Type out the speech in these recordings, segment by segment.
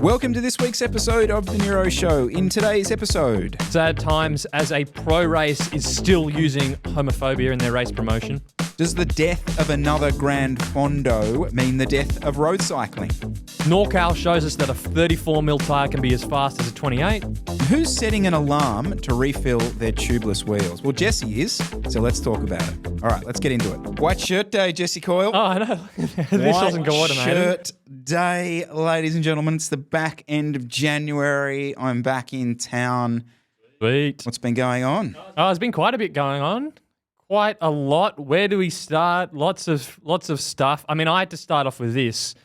Welcome to this week's episode of the Nero Show. In today's episode, sad times as a pro race is still using homophobia in their race promotion. does the death of another Grand Fondo mean the death of road cycling? NorCal shows us that a 34mm tyre can be as fast as a 28. Who's setting an alarm to refill their tubeless wheels? Well, Jesse is, so let's talk about it. All right, let's get into it. White shirt day, Jesse Coyle. Oh, I know. This wasn't coordinated. White shirt day, ladies and gentlemen. It's the back end of January. I'm back in town. Sweet. What's been going on? Oh, there's been quite a bit going on. Quite a lot. Where do we start? Lots of stuff. I mean, I had to start off with this.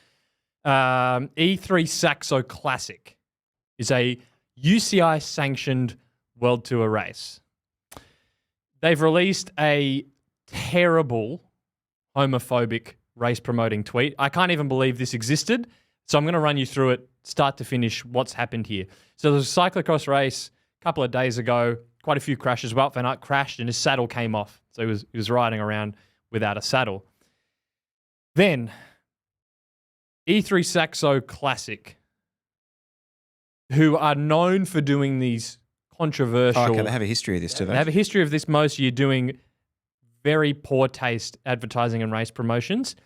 E3 Saxo Classic is a UCI-sanctioned World Tour race. They've released a terrible homophobic race-promoting tweet. I can't even believe this existed, so I'm going to run you through it, start to finish, what's happened here. So there's a cyclocross race a couple of days ago, quite a few crashes. Wout van Aert crashed and his saddle came off, so he was riding around without a saddle. Then, E3 Saxo Classic, who are known for doing these controversial... Oh, okay, they have a history of this, do they? They have a history of this most year doing very poor taste advertising and race promotions.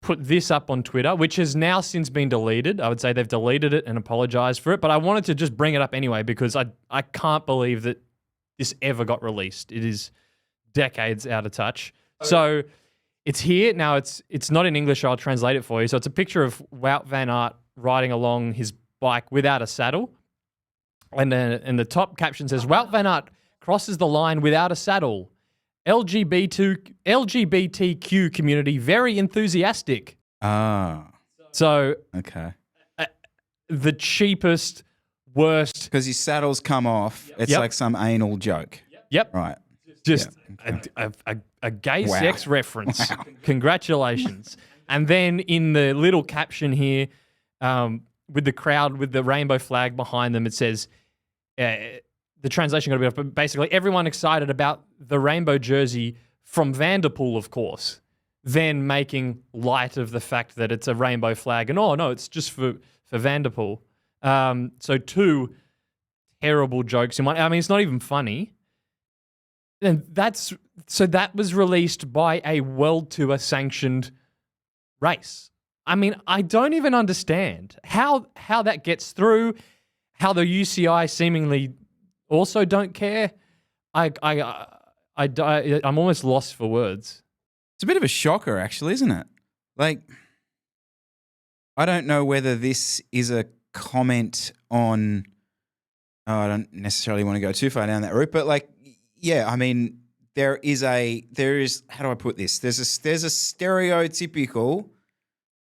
Put this up on Twitter, which has now since been deleted. I would say they've deleted it and apologized for it, but I wanted to just bring it up anyway because I can't believe that this ever got released. It is decades out of touch. Okay. So it's here. Now it's not in English. I'll translate it for you. So it's a picture of Wout van Aert riding along his bike without a saddle. And then the top caption says, Wout van Aert crosses the line without a saddle. LGBTQ community very enthusiastic. Ah. So okay. The cheapest, worst. Because his saddles come off. It's like some anal joke. Yep. Right. Just Okay. a gay sex reference. Wow. Congratulations. And then in the little caption here, with the crowd with the rainbow flag behind them, it says, the translation got a bit off, but basically everyone excited about the rainbow jersey from Vanderpool, of course, then making light of the fact that it's a rainbow flag. And, oh, no, it's just for Vanderpool. So two terrible jokes in one. I mean, it's not even funny. And that was released by a World Tour sanctioned race. I mean, I don't even understand how that gets through, how the UCI seemingly also don't care. I'm almost lost for words. It's a bit of a shocker, actually, isn't it? Like, I don't know whether this is a comment on... Oh, I don't necessarily want to go too far down that route, but like, yeah, I mean, there is how do I put this? There's a stereotypical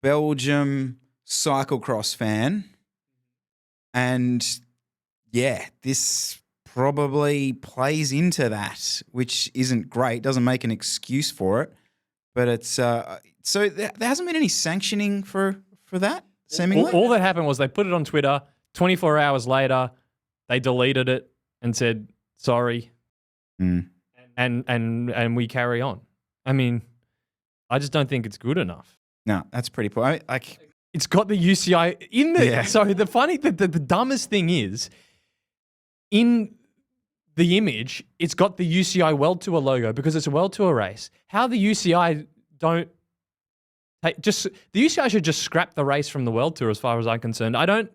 Belgium cyclocross fan, and yeah, this probably plays into that, which isn't great. Doesn't make an excuse for it, but it's so there hasn't been any sanctioning for that. Seemingly, all that happened was they put it on Twitter. 24 hours later, they deleted it and said sorry, and we carry on. I mean, I just don't think it's good enough. No, that's pretty poor. It's got the UCI in there. Yeah. So the dumbest thing is, in the image, it's got the UCI World Tour logo because it's a World Tour race. How the UCI the UCI should just scrap the race from the World Tour as far as I'm concerned. I don't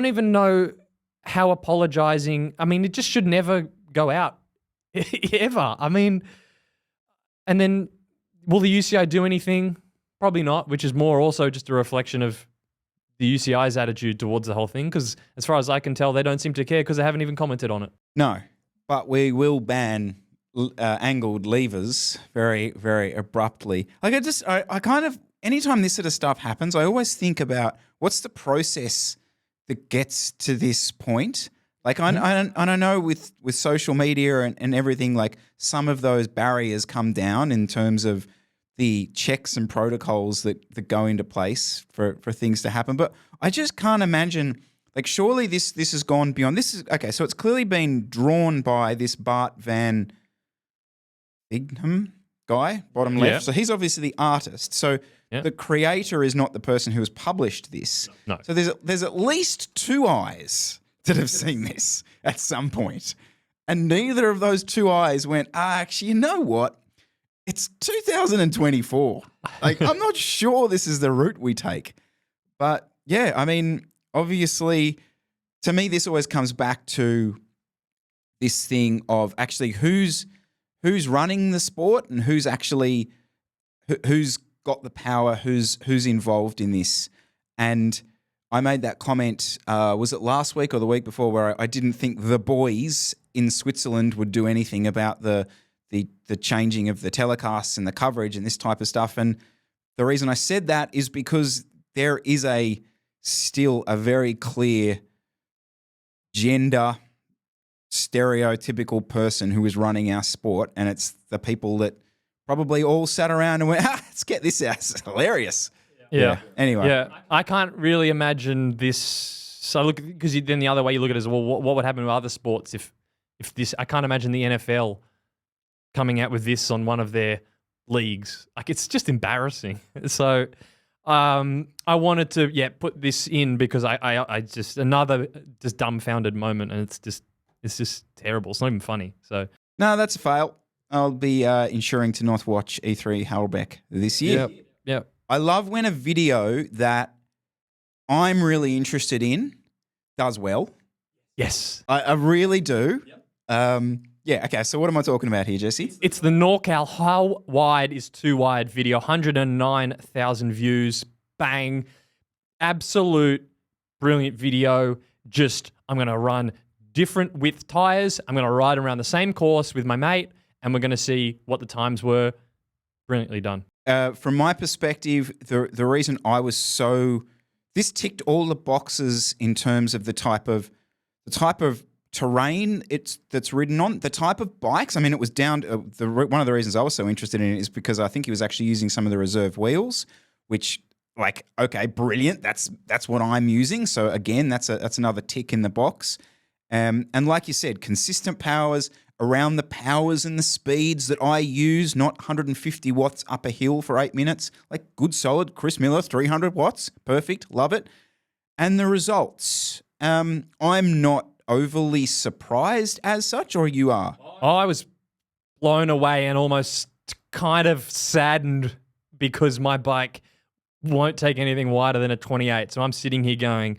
even know how apologizing. I mean, it just should never go out ever. I mean, and then will the UCI do anything? Probably not, which is more also just a reflection of the UCI's attitude towards the whole thing, because as far as I can tell, they don't seem to care because they haven't even commented on it. No, but we will ban angled levers very, very abruptly. Like I kind of, anytime this sort of stuff happens, I always think about what's the process that gets to this point. Like I know with social media and everything, like some of those barriers come down in terms of the checks and protocols that go into place for things to happen. But I just can't imagine, like, surely this has gone beyond. This is, okay, so it's clearly been drawn by this Bart van Bigham guy, bottom left. Yeah. So he's obviously the artist. So Yeah. The creator is not the person who has published this. No. So there's at least 2 eyes that have seen this at some point. And neither of those 2 eyes went, actually, you know what? It's 2024. Like, I'm not sure this is the route we take. But yeah, I mean, obviously, to me, this always comes back to this thing of actually who's running the sport and who's got the power, who's involved in this. And I made that comment, was it last week or the week before, where I didn't think the boys in Switzerland would do anything about the changing of the telecasts and the coverage and this type of stuff. And the reason I said that is because there is still a very clear gender stereotypical person who is running our sport, and it's the people that probably all sat around and went, let's get this out. It's hilarious. Yeah. Anyway. Yeah. I can't really imagine this. So look, because then the other way you look at it is, well, what would happen to other sports if this? I can't imagine the NFL coming out with this on one of their leagues. Like, it's just embarrassing. So I wanted to put this in because I just another just dumbfounded moment, and it's just terrible. It's not even funny. So No, that's a fail. I'll be insuring to not watch E3 Harelbeke this year. Yep. I love when a video that I'm really interested in does well. Yes. I really do. Yep. Okay, so what am I talking about here, Jesse? It's the NorCal How Wide is Too Wide video. 109,000 views. Bang. Absolute brilliant video. Just, I'm going to run different width tires. I'm going to ride around the same course with my mate, and we're going to see what the times were. Brilliantly done. From my perspective, the reason I was this ticked all the boxes in terms of the type of terrain that's ridden on, the type of bikes. I mean, it was down to, one of the reasons I was so interested in it is because I think he was actually using some of the reserve wheels, which, like, okay, brilliant. That's what I'm using. So again, that's another tick in the box. And like you said, consistent powers around the powers and the speeds that I use, not 150 watts up a hill for 8 minutes. Like, good, solid Chris Miller, 300 watts. Perfect. Love it. And the results. I'm not overly surprised as such, or you are? Oh, I was blown away and almost kind of saddened because my bike won't take anything wider than a 28. So I'm sitting here going,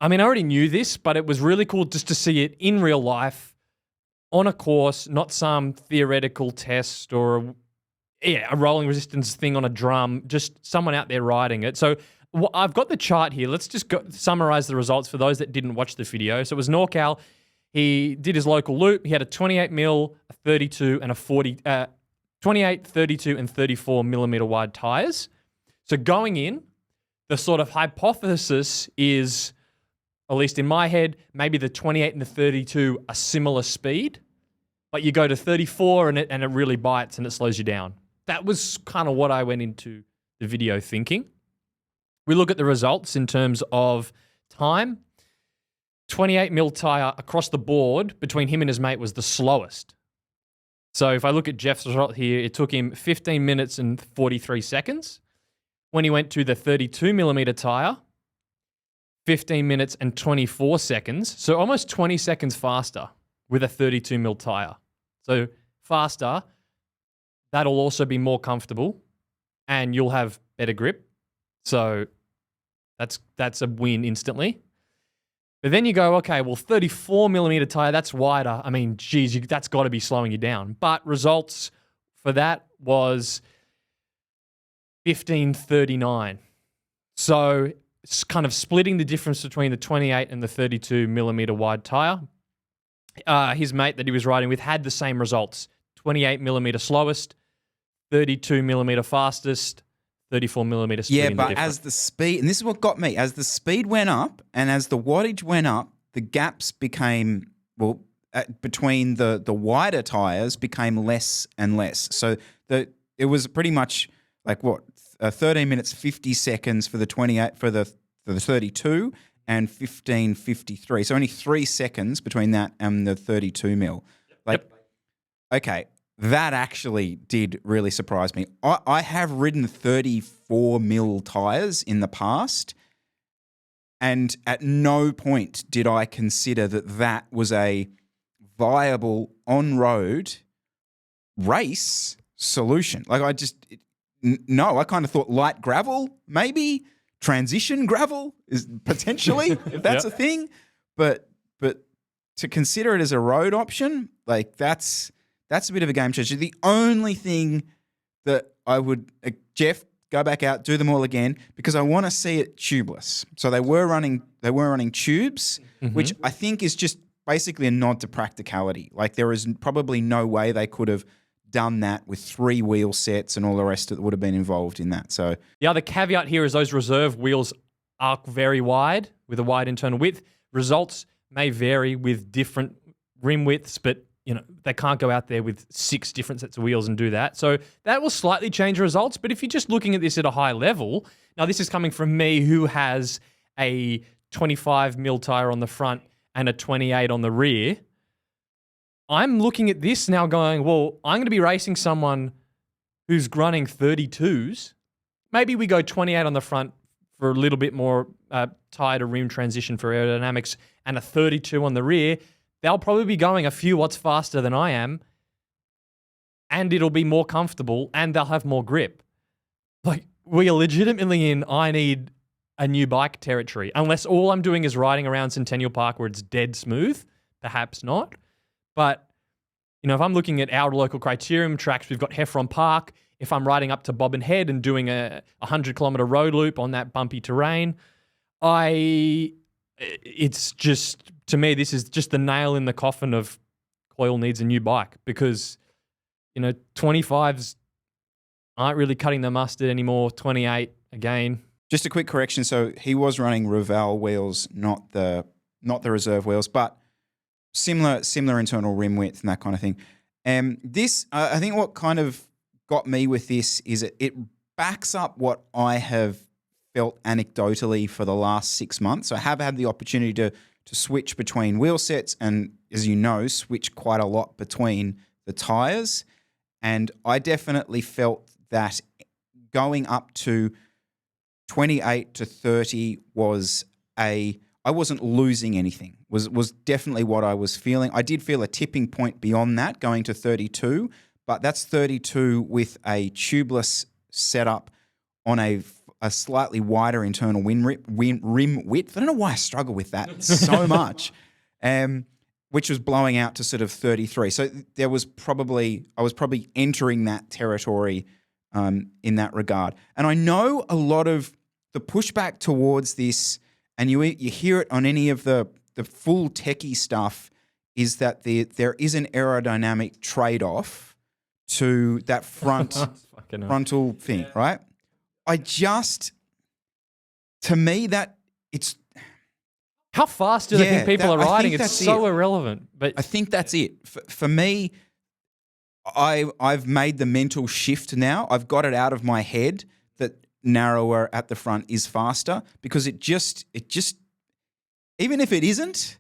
I mean, I already knew this, but it was really cool just to see it in real life on a course, not some theoretical test or a rolling resistance thing on a drum, just someone out there riding it. So I've got the chart here. Let's just summarize the results for those that didn't watch the video. So it was NorCal. He did his local loop. He had a 28 mil, a 32, and a 40, 28, 32, and 34 millimeter wide tires. So going in, the sort of hypothesis is, at least in my head, maybe the 28 and the 32 are similar speed, but you go to 34 and it really bites and it slows you down. That was kind of what I went into the video thinking. We look at the results in terms of time. 28 mil tire across the board between him and his mate was the slowest. So if I look at Jeff's result here, it took him 15 minutes and 43 seconds. When he went to the 32 millimeter tire, 15 minutes and 24 seconds. So almost 20 seconds faster with a 32 mil tire. So faster, that'll also be more comfortable and you'll have better grip. So that's a win instantly. But then you go, okay, well, 34 millimeter tire, that's wider. I mean, geez, that's got to be slowing you down. But results for that was 15:39. So it's kind of splitting the difference between the 28 and the 32 millimeter wide tire. His mate that he was riding with had the same results. 28 millimeter slowest, 32 millimeter fastest, 34 millimeter speed. Yeah, but as the speed, and this is what got me, as the speed went up and as the wattage went up, the gaps became, between the wider tires became less and less. So it was pretty much like 13 minutes 50 seconds for the 28 for the 32 and 15:53. So only 3 seconds between that and the 32 mil. Okay, That actually did really surprise me. I have ridden 34 mil tyres in the past, and at no point did I consider that was a viable on-road race solution. Like no, I kind of thought light gravel, maybe transition gravel is potentially, if that's a thing. But to consider it as a road option, like that's a bit of a game changer. The only thing that I would, Jeff, go back out, do them all again, because I want to see it tubeless. So they were running tubes, which I think is just basically a nod to practicality. Like there is probably no way they could have done that with 3 wheel sets and all the rest that would have been involved in that. So the other caveat here is those reserve wheels are very wide with a wide internal width. Results may vary with different rim widths, but they can't go out there with 6 different sets of wheels and do that. So that will slightly change results. But if you're just looking at this at a high level, now this is coming from me who has a 25 mil tire on the front and a 28 on the rear. I'm looking at this now going, well, I'm going to be racing someone who's running 32s. Maybe we go 28 on the front for a little bit more tire to rim transition for aerodynamics and a 32 on the rear. They'll probably be going a few watts faster than I am, and it'll be more comfortable, and they'll have more grip. Like, we are legitimately in I need a new bike territory, unless all I'm doing is riding around Centennial Park where it's dead smooth. Perhaps not. But, if I'm looking at our local criterium tracks, we've got Heffron Park. If I'm riding up to Bobbin Head and doing a 100-kilometre road loop on that bumpy terrain, it's just, to me, this is just the nail in the coffin of Coyle needs a new bike because, 25s aren't really cutting the mustard anymore. 28, again. Just a quick correction. So he was running Revell wheels, not the reserve wheels, but similar internal rim width and that kind of thing. This, I think what kind of got me with this is it backs up what I have felt anecdotally for the last 6 months. So I have had the opportunity to switch between wheel sets and, as you know, switch quite a lot between the tyres. And I definitely felt that going up to 28 to 30 I wasn't losing anything, was definitely what I was feeling. I did feel a tipping point beyond that, going to 32, but that's 32 with a tubeless setup on a slightly wider internal rim width. I don't know why I struggle with that so much, which was blowing out to sort of 33. So I was probably entering that territory in that regard. And I know a lot of the pushback towards this, and you hear it on any of the full techie stuff, is that there is an aerodynamic trade-off to that frontal thing, right? To me, that it's... How fast do they think people are riding? It's so irrelevant. But I think that's it. For me, I've made the mental shift now. I've got it out of my head that narrower at the front is faster, because it just even if it isn't,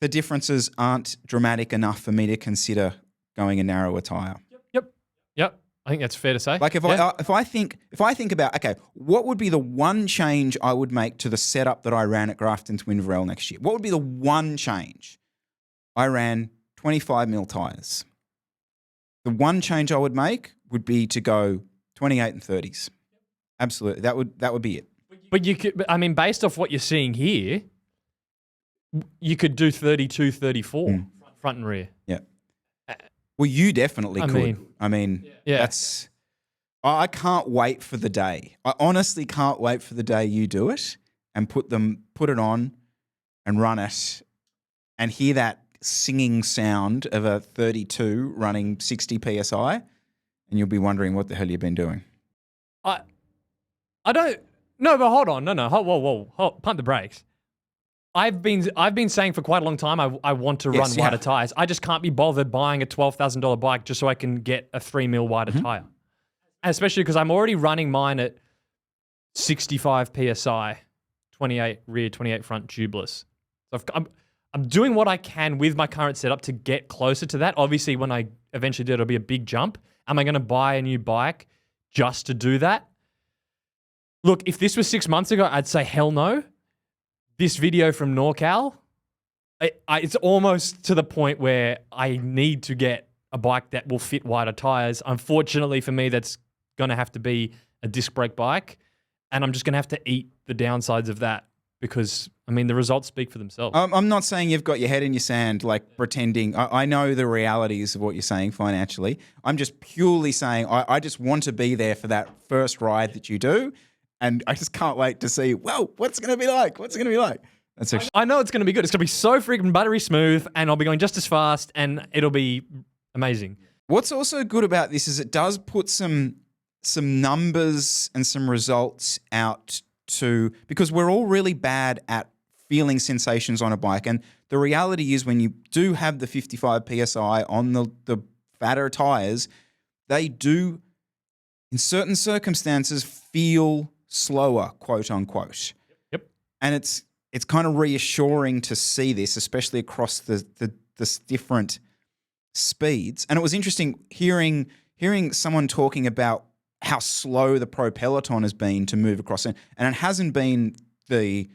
the differences aren't dramatic enough for me to consider going a narrower tire. Yep. I think that's fair to say. Like if I think about, okay, what would be the one change I would make to the setup that I ran at Grafton Twin Varel next year? What would be the one change? I ran 25 mil tires. The one change I would make would be to go 28 and 30s. Absolutely. That would be it. But you could, I mean, based off what you're seeing here, you could do 32, 34 front and rear. Yeah. Well, you definitely could. I mean, that's... I can't wait for the day. I honestly can't wait for the day you do it and put it on and run it and hear that singing sound of a 32 running 60 PSI, and you'll be wondering what the hell you've been doing. I don't... No, but hold on. No. Whoa. Pump the brakes. I've been saying for quite a long time I want to run wider tires. I just can't be bothered buying a $12,000 bike just so I can get a 3 mil wider tire. And especially because I'm already running mine at 65 PSI, 28 rear, 28 front tubeless. So I'm doing what I can with my current setup to get closer to that. Obviously, when I eventually do it, it'll be a big jump. Am I going to buy a new bike just to do that? Look, if this was 6 months ago, I'd say hell no. This video from NorCal, it's almost to the point where I need to get a bike that will fit wider tires. Unfortunately for me, that's going to have to be a disc brake bike. And I'm just going to have to eat the downsides of that because, I mean, the results speak for themselves. I'm not saying you've got your head in your sand, like pretending. I know the realities of what you're saying financially. I'm just purely saying I just want to be there for that first ride that you do. And I just can't wait to see, well, what's it going to be like? What's it going to be like? That's actually- I know it's going to be good. It's going to be so freaking buttery smooth and I'll be going just as fast and it'll be amazing. What's also good about this is it does put some numbers and some results out to, because we're all really bad at feeling sensations on a bike. And the reality is when you do have the 55 PSI on the fatter tires, they do, in certain circumstances, feel slower, quote unquote. Yep. And it's kind of reassuring to see this, especially across the different speeds. And it was interesting hearing someone talking about how slow the Pro Peloton has been to move across. And it hasn't been the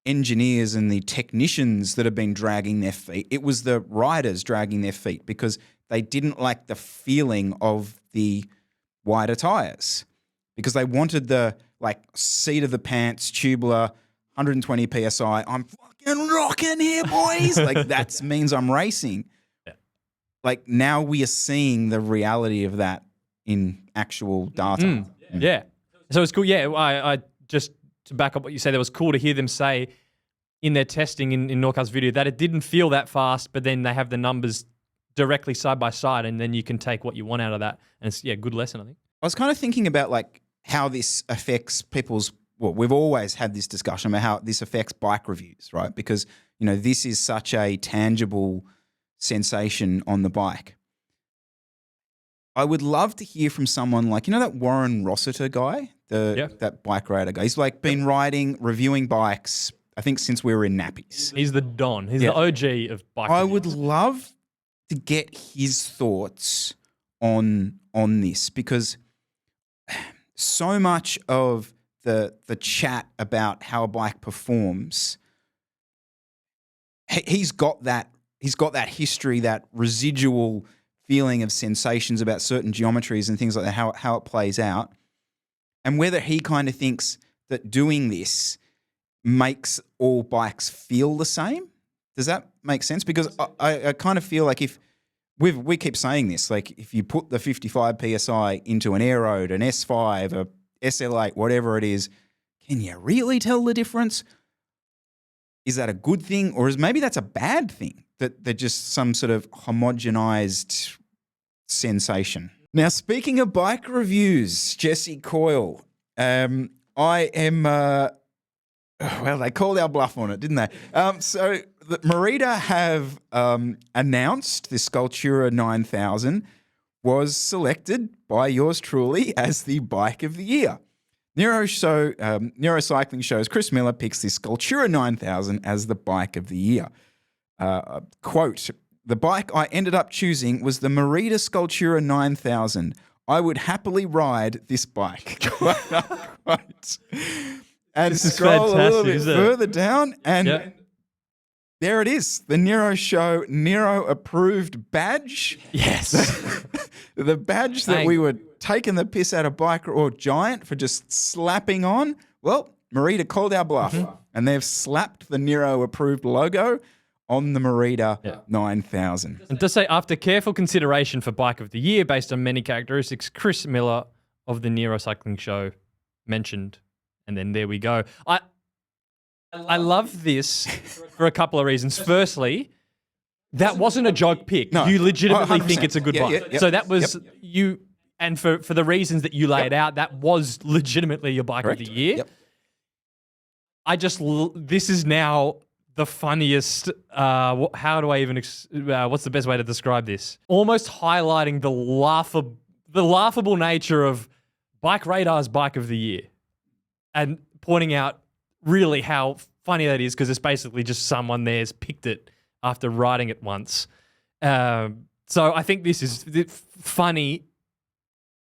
engineers and the technicians that have been dragging their feet. It was the riders dragging their feet because they didn't like the feeling of the wider tires because they wanted the like seat of the pants, tubular, 120 PSI. I'm fucking rocking here, boys. Like that means I'm racing. Yeah. Like now we are seeing the reality of that in actual data. Yeah. So it's cool. Yeah. I just to back up what you said, it was cool to hear them say in their testing in NorCal's video that it didn't feel that fast, but then they have the numbers directly side by side and then you can take what you want out of that. And it's, good lesson, I think. I was kind of thinking about like how this affects people's, well, we've always had this discussion about how this affects bike reviews, right? Because, this is such a tangible sensation on the bike. I would love to hear from someone like, that Warren Rossiter guy, that bike rider guy. He's like been reviewing bikes, I think since we were in nappies. He's the Don. He's the OG of bike I reviews. would love to get his thoughts on this because so much of the chat about how a bike performs, he's got that history, that residual feeling of sensations about certain geometries and things like that, how it plays out, and whether he kind of thinks that doing this makes all bikes feel the same. Does that make sense? Because I kind of feel like if we keep saying this, like if you put the 55 PSI into an Aeroad, an S5, a SL8, whatever it is, can you really tell the difference? Is that a good thing? Or is maybe that's a bad thing, that they're just some sort of homogenized sensation? Now, speaking of bike reviews, Jesse Coyle, I am, well, they called our bluff on it, didn't they? So the Merida have announced the Sculptura 9000 was selected by yours truly as the bike of the year. Nero Cycling Show's Chris Miller picks the Sculptura 9000 as the bike of the year. Quote, "The bike I ended up choosing was the Merida Sculptura 9000. I would happily ride this bike." Quote. And This is scroll a little fantastic, bit isn't it? further down and there it is, the Nero Show Nero approved badge. Yes. The badge that we were taking the piss out of Biker or Giant for just slapping on. Well, Merida called our bluff and they've slapped the Nero approved logo on the Merida 9000. And to say, after careful consideration for Bike of the Year based on many characteristics, Chris Miller of the Nero Cycling Show mentioned. And then there we go. I love this for a couple of reasons. Firstly, that wasn't a joke pick. No. You legitimately 100%. think it's a good bike. So that was you, and for the reasons that you laid out, that was legitimately your bike of the year. Yep. This is now the funniest. How do I even? What's the best way to describe this? Almost highlighting the laughable nature of Bike Radar's bike of the year, and pointing out really how funny that is because it's basically just someone there's picked it after riding it once. So I think this is funny.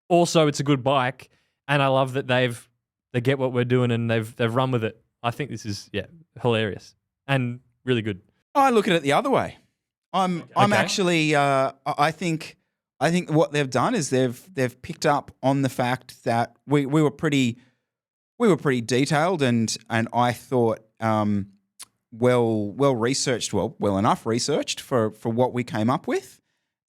Also, it's a good bike, and I love that they get what we're doing and they've run with it. I think this is hilarious and really good. I look at it the other way. I'm Okay. actually I think what they've done is they've picked up on the fact that we were pretty detailed and I thought well researched, well enough researched for what we came up with.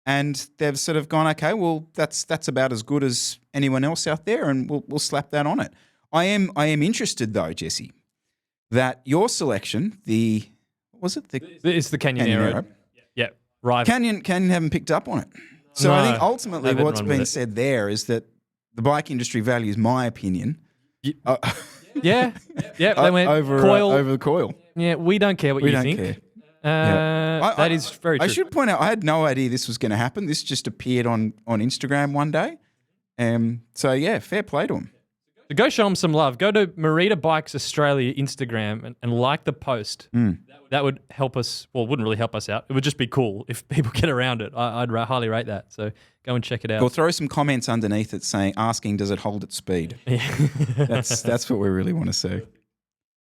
And they've sort of gone, okay, well, that's about as good as anyone else out there, and we'll slap that on it. I am interested though, Jesse, that your selection, it's the Canyon Canyon Nero. Nero. Yeah, right. Canyon haven't picked up on it. So I think ultimately haven't what's run with been it. said there is that the bike industry values my opinion Yeah. They went over coil. over the coil. Yeah, we don't care what We you don't think. care. That is very true. I should point out I had no idea this was going to happen. This just appeared on Instagram one day. So yeah, fair play to him. So go show them some love. Go to Merida Bikes Australia Instagram and like the post. That would help us. Well, it wouldn't really help us out. It would just be cool if people get around it. I'd highly rate that. So go and check it out. Or throw some comments underneath it asking, does it hold its speed? That's what we really want to see.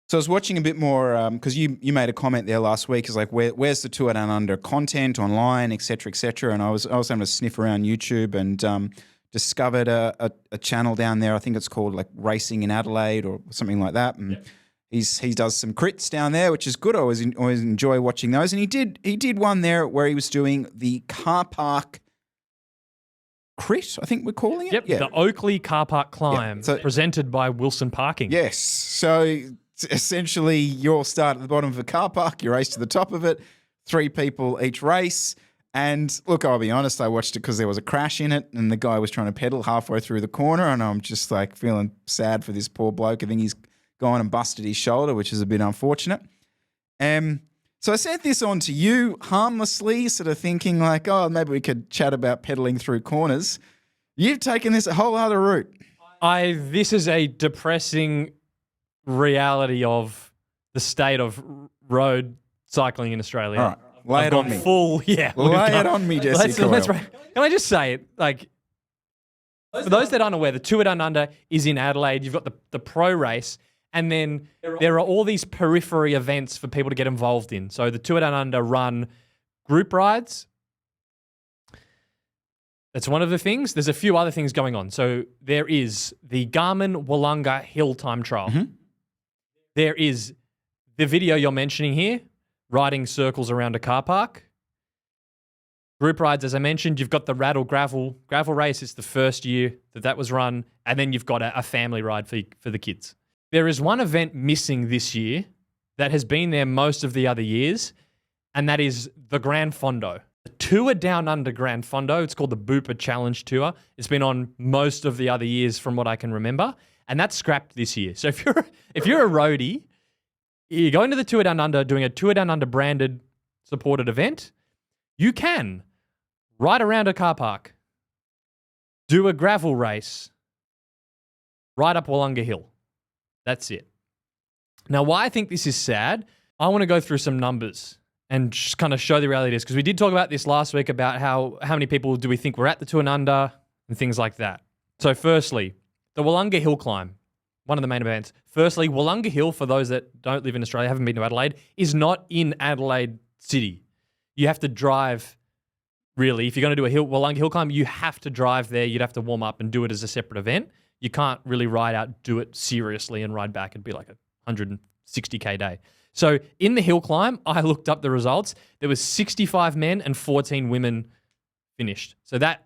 So I was watching a bit more because you made a comment there last week. It's like where's the Tour Down Under content online, et cetera, and I was having a sniff around YouTube and discovered a channel down there. I think it's called like Racing in Adelaide or something like that. And he does some crits down there, which is good. I always enjoy watching those. And he did one there where he was doing the car park crit, I think we're calling it. Yep, the Oakley Car Park Climb, so- presented by Wilson Parking. Yes. So essentially, you all start at the bottom of a car park, you race to the top of it, 3 people each race. And look, I'll be honest, I watched it because there was a crash in it and the guy was trying to pedal halfway through the corner and I'm just like feeling sad for this poor bloke. I think he's gone and busted his shoulder, which is a bit unfortunate. So I sent this on to you harmlessly, sort of thinking like, oh, maybe we could chat about pedaling through corners. You've taken this a whole other route. This is a depressing reality of the state of road cycling in Australia. All right, lay it on me. Full, yeah. Lay it on me, Jesse Coyle. Can I just say it? Like, for those that aren't aware, the Tour Down Under is in Adelaide. You've got the pro race, and then there are all these periphery events for people to get involved in. So the Tour Down Under run group rides. That's one of the things. There's a few other things going on. So there is the Garmin-Wollonga Hill Time Trial. Mm-hmm. There is the video you're mentioning here, riding circles around a car park. Group rides, as I mentioned, you've got the Rattle Gravel race. It's the first year that was run. And then you've got a family ride for the kids. There is one event missing this year that has been there most of the other years, and that is the Grand Fondo. The Tour Down Under Grand Fondo. It's called the Booper Challenge Tour. It's been on most of the other years from what I can remember, and that's scrapped this year. So if you're a roadie, you're going to the Tour Down Under, doing a Tour Down Under branded supported event, you can ride around a car park, do a gravel race, ride up Wollonga Hill. That's it. Now, why I think this is sad, I want to go through some numbers and just kind of show the reality is, because we did talk about this last week about how many people do we think were at the Tour Down Under and things like that. So firstly, the Wollonga Hill climb, one of the main events. Firstly, Wollonga Hill, for those that don't live in Australia, haven't been to Adelaide, is not in Adelaide City. You have to drive, really. If you're going to do a Wollonga Hill climb, you have to drive there. You'd have to warm up and do it as a separate event. You can't really ride out, do it seriously and ride back. It'd be like a 160K day. So in the hill climb, I looked up the results. There was 65 men and 14 women finished. So that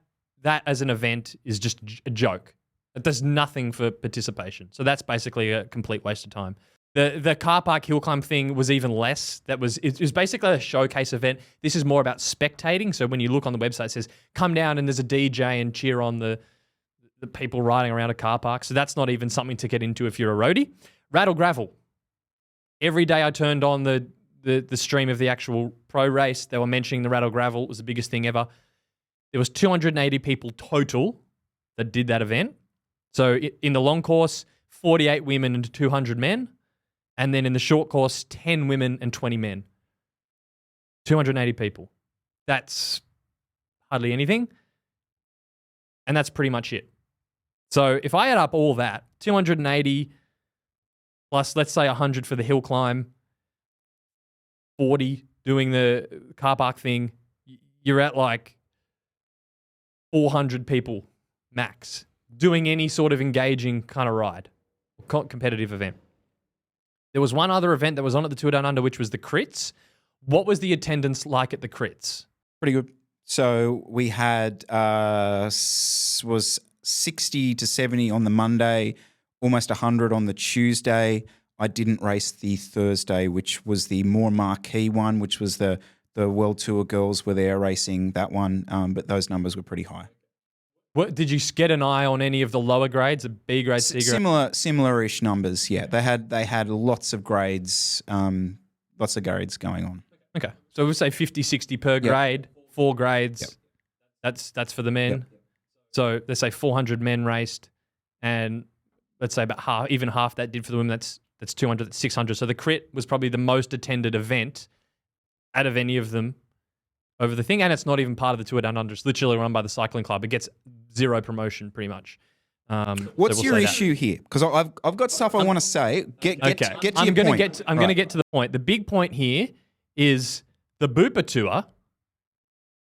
as an event is just a joke. It does nothing for participation. So that's basically a complete waste of time. The car park hill climb thing was even less. It was basically a showcase event. This is more about spectating. So when you look on the website, it says, come down and there's a DJ and cheer on the people riding around a car park. So that's not even something to get into if you're a roadie. Rattle Gravel. Every day I turned on the stream of the actual pro race, they were mentioning the Rattle Gravel. It was the biggest thing ever. There was 280 people total that did that event. So in the long course, 48 women and 200 men. And then in the short course, 10 women and 20 men. 280 people. That's hardly anything. And that's pretty much it. So if I add up all that, 280 plus, let's say 100 for the hill climb, 40 doing the car park thing, you're at like 400 people max doing any sort of engaging kind of ride, competitive event. There was one other event that was on at the Tour Down Under, which was the crits. What was the attendance like at the crits? Pretty good. So we had was 60 to 70 on the Monday, almost 100 on the Tuesday. I didn't race the Thursday, which was the more marquee one, which was the World Tour girls were there racing that one, but those numbers were pretty high. What, did you get an eye on any of the lower grades, the B grade, C grade? Similar-ish numbers, yeah. They had lots of grades going on. Okay, so we'll say 50, 60 per grade, 4 grades. Yep. That's for the men. Yep. So let's say 400 men raced, and let's say about half that did for the women. That's 200, that's 600. So the crit was probably the most attended event out of any of them over the thing, and it's not even part of the Tour Down Under. It's literally run by the cycling club. It gets zero promotion, pretty much. What's your issue here? Because I've got stuff I want to say. Get to your point. I'm going to get to the point. The big point here is the Bupa Tour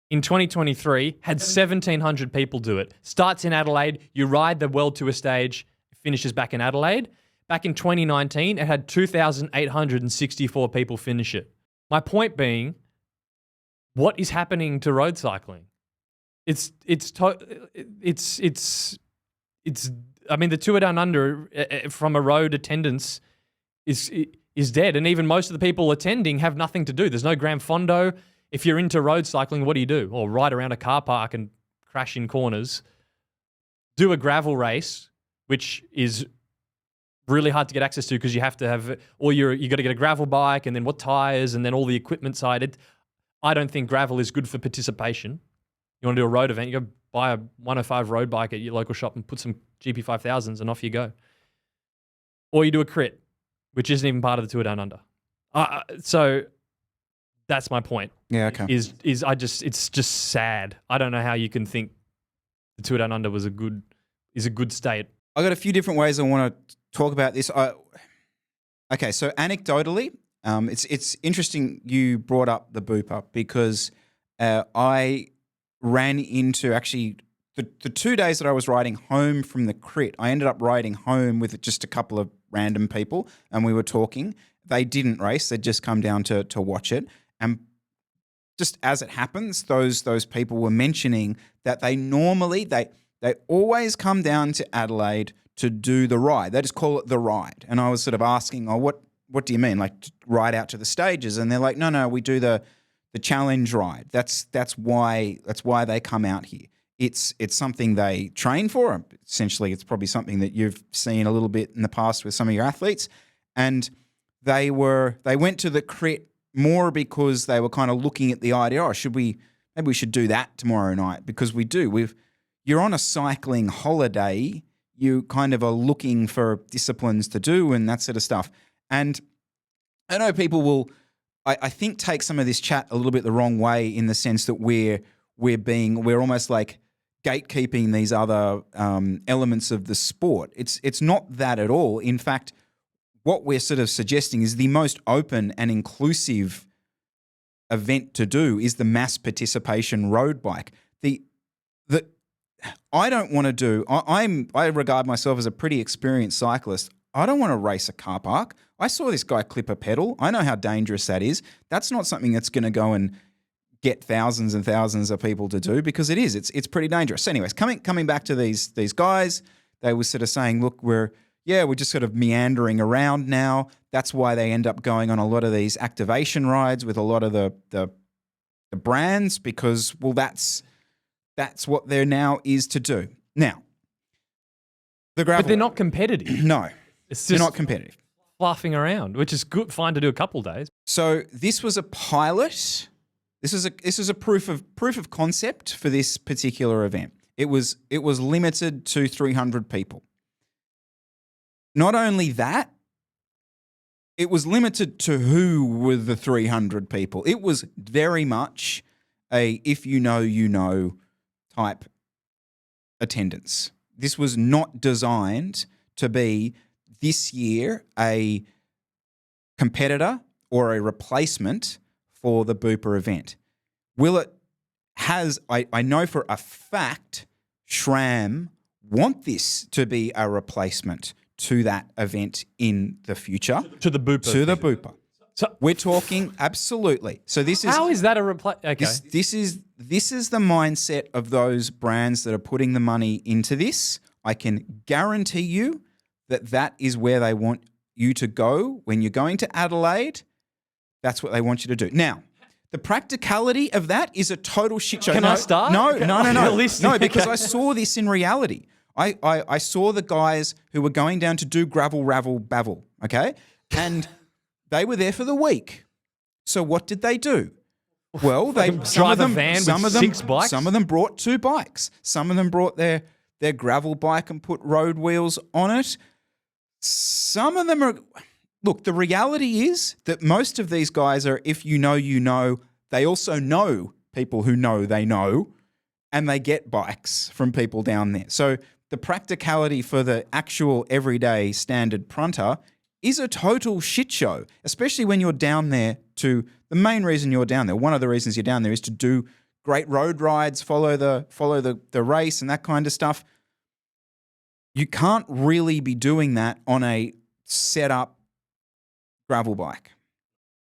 in 2023 had 1,700 people do it. Starts in Adelaide. You ride the World Tour stage, finishes back in Adelaide. Back in 2019, it had 2,864 people finish it. My point being, what is happening to road cycling? I mean, the Tour Down Under from a road attendance is dead, and even most of the people attending have nothing to do. There's no Grand Fondo. If you're into road cycling, what do? Or ride around a car park and crash in corners. Do a gravel race, which is really hard to get access to because you have to have, or you got to get a gravel bike, and then what tires, and then all the equipment side. I don't think gravel is good for participation. You want to do a road event, you go buy a 105 road bike at your local shop and put some GP5000s and off you go. Or you do a crit, which isn't even part of the Tour Down Under. So that's my point. Yeah, okay. It's just sad. I don't know how you can think the Tour Down Under is a good state. I got a few different ways I want to talk about this. Okay, so anecdotally, it's interesting you brought up the Bupa because I ran into actually the 2 days that I was riding home from the crit, I ended up riding home with just a couple of random people and we were talking. They didn't race. They'd just come down to watch it. And just as it happens, those people were mentioning that they always come down to Adelaide to do the ride. They just call it the ride. And I was sort of asking, what do you mean? Like ride out to the stages? And they're like, no, we do the challenge ride. That's why they come out here. It's something they train for. Essentially, it's probably something that you've seen a little bit in the past with some of your athletes. And they went to the crit more because they were kind of looking at the idea, maybe we should do that tomorrow night, because we do. You're on a cycling holiday, you kind of are looking for disciplines to do and that sort of stuff. And I know people will, I think, take some of this chat a little bit the wrong way in the sense that we're almost like gatekeeping these other elements of the sport. It's not that at all. In fact, what we're sort of suggesting is the most open and inclusive event to do is the mass participation road bike. I don't want to do. I regard myself as a pretty experienced cyclist. I don't want to race a car park. I saw this guy clip a pedal. I know how dangerous that is. That's not something that's going to go and get thousands and thousands of people to do, because it is. It's pretty dangerous. So anyways, coming back to these guys, they were sort of saying, look, we're just sort of meandering around now. That's why they end up going on a lot of these activation rides with a lot of the brands, because, well, that's what there now is to do. Now, the gravel. But they're not competitive. No, it's just they're not competitive. Fluffing around, which is good, fine to do a couple of days. So this was a pilot. This is a proof of concept for this particular event. It was limited to 300 people. Not only that, it was limited to who were the 300 people. It was very much a if you know type attendance. This was not designed to be this year a competitor or a replacement for the Booper event. Will it has, I know for a fact, SRAM want this to be a replacement to that event in the future. To the Booper. To the Booper. So We're talking absolutely. So this is how is that a replace? Okay. this is the mindset of those brands that are putting the money into this. I can guarantee you that is where they want you to go when you're going to Adelaide. That's what they want you to do. Now, the practicality of that is a total shit show. Can I start? No. Realistic. No, because I saw this in reality. I saw the guys who were going down to do gravel, ravel, bavel, okay? And they were there for the week. So what did they do? Well, drive a van with 6 bikes? Some of them brought 2 bikes. Some of them brought their gravel bike and put road wheels on it. Some of them are... Look, the reality is that most of these guys are, if you know, they also know people who know they know, and they get bikes from people down there. So the practicality for the actual everyday standard punter is a total shit show, especially when you're down there to... The main reason you're down there, one of the reasons you're down there is to do great road rides, follow the race and that kind of stuff. You can't really be doing that on a set up gravel bike.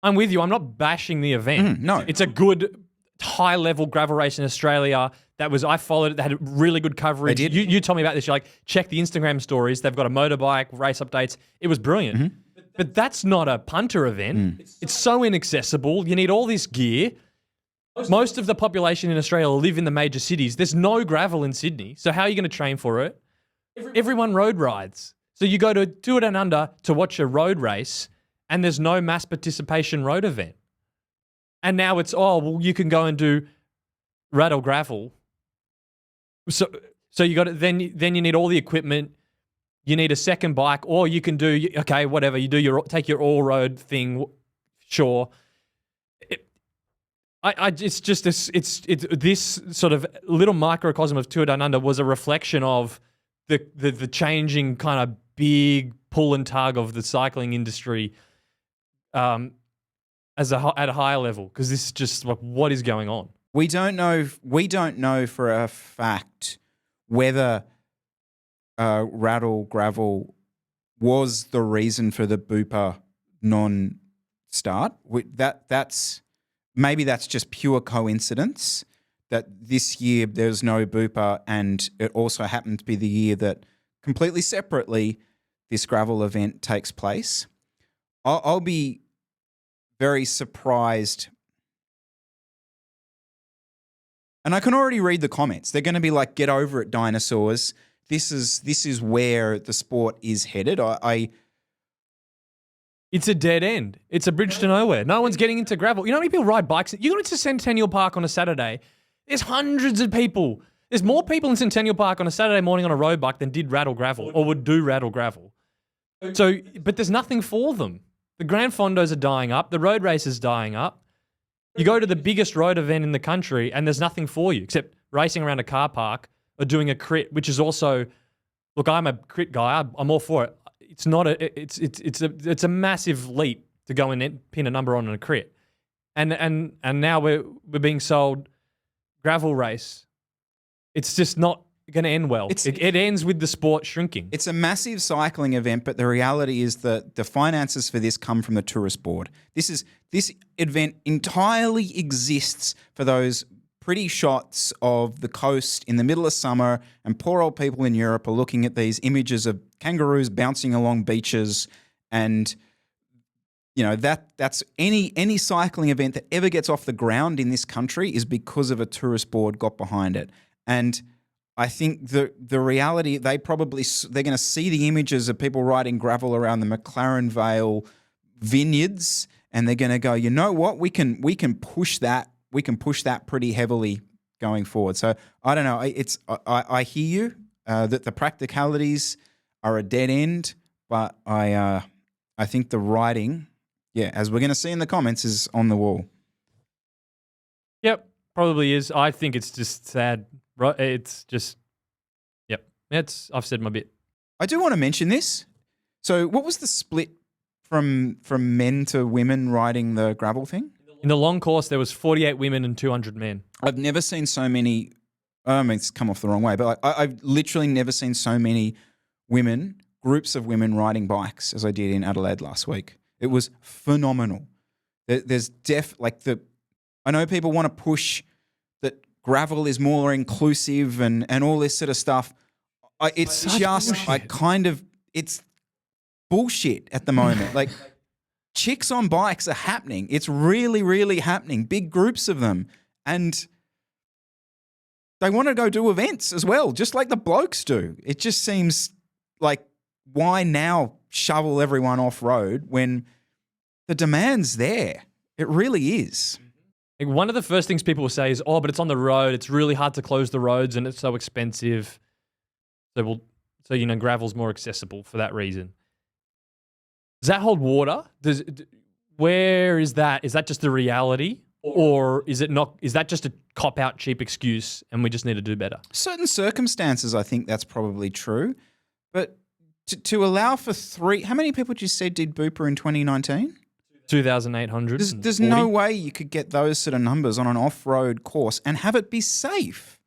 I'm with you. I'm not bashing the event. No. It's a good high-level gravel race in Australia. I followed it. They had really good coverage. They did. You told me about this. You're like, check the Instagram stories. They've got a motorbike, race updates. It was brilliant. Mm-hmm. But that's not a punter event. It's so inaccessible. You need all this gear. Most of the population in Australia live in the major cities. There's no gravel in Sydney. So how are you going to train for it? Everyone road rides. So you go to Do It Down Under to watch a road race, and there's no mass participation road event. And now it's, you can go and do rattle gravel. So you got to, then you need all the equipment. You need a second bike, or you can do, okay, whatever. You do take your all road thing, sure. It's just this sort of little microcosm of Tour Down Under was a reflection of the changing kind of big pull and tug of the cycling industry at a higher level, because this is just like, what is going on? We don't know for a fact whether rattle gravel was the reason for the Booper non-start. Maybe that's just pure coincidence that this year there's no Booper, and it also happened to be the year that completely separately this gravel event takes place. I'll be very surprised. And I can already read the comments. They're going to be like, get over it, dinosaurs. This is where the sport is headed. It's a dead end. It's a bridge to nowhere. No one's getting into gravel. You know how many people ride bikes? You go into Centennial Park on a Saturday, there's hundreds of people. There's more people in Centennial Park on a Saturday morning on a road bike than did rattle gravel or would do rattle gravel. So, but there's nothing for them. The Grand Fondos are dying up. The road race is dying up. You go to the biggest road event in the country and there's nothing for you except racing around a car park or doing a crit, which is also, look, I'm a crit guy. I'm all for it. It's not it's a massive leap to go and pin a number on a crit. And now we're being sold gravel race. It's just not going to end well. It ends with the sport shrinking. It's a massive cycling event, but the reality is that the finances for this come from the tourist board. This event entirely exists for those pretty shots of the coast in the middle of summer, and poor old people in Europe are looking at these images of kangaroos bouncing along beaches, and you know that's any cycling event that ever gets off the ground in this country is because of a tourist board got behind it. And I think the reality, they're going to see the images of people riding gravel around the McLaren Vale vineyards, and they're going to go, you know what, we can push that. We can push that pretty heavily going forward. So I don't know. I hear you that the practicalities are a dead end, but I I think the writing, as we're going to see in the comments, is on the wall. Yep, probably is. I think it's just sad. It's just, yep. I've said my bit. I do want to mention this. So what was the split from men to women riding the gravel thing? In the long course, there was 48 women and 200 men. I've never seen so many. I mean, it's come off the wrong way, but I've literally never seen so many groups of women riding bikes as I did in Adelaide last week. It was phenomenal. There's I know people want to push that gravel is more inclusive and all this sort of stuff. It's bullshit at the moment. Like, chicks on bikes are happening. It's really, really happening. Big groups of them. And they want to go do events as well, just like the blokes do. It just seems like, why now shovel everyone off-road when the demand's there? It really is. Like, one of the first things people will say is, but it's on the road. It's really hard to close the roads and it's so expensive. So gravel's more accessible for that reason. Does that hold water? Where is that? Is that just the reality? Or is it not? Is that just a cop-out cheap excuse and we just need to do better? Certain circumstances, I think that's probably true. But to allow for how many people did you say did Booper in 2019? 2,800. There's no way you could get those sort of numbers on an off-road course and have it be safe.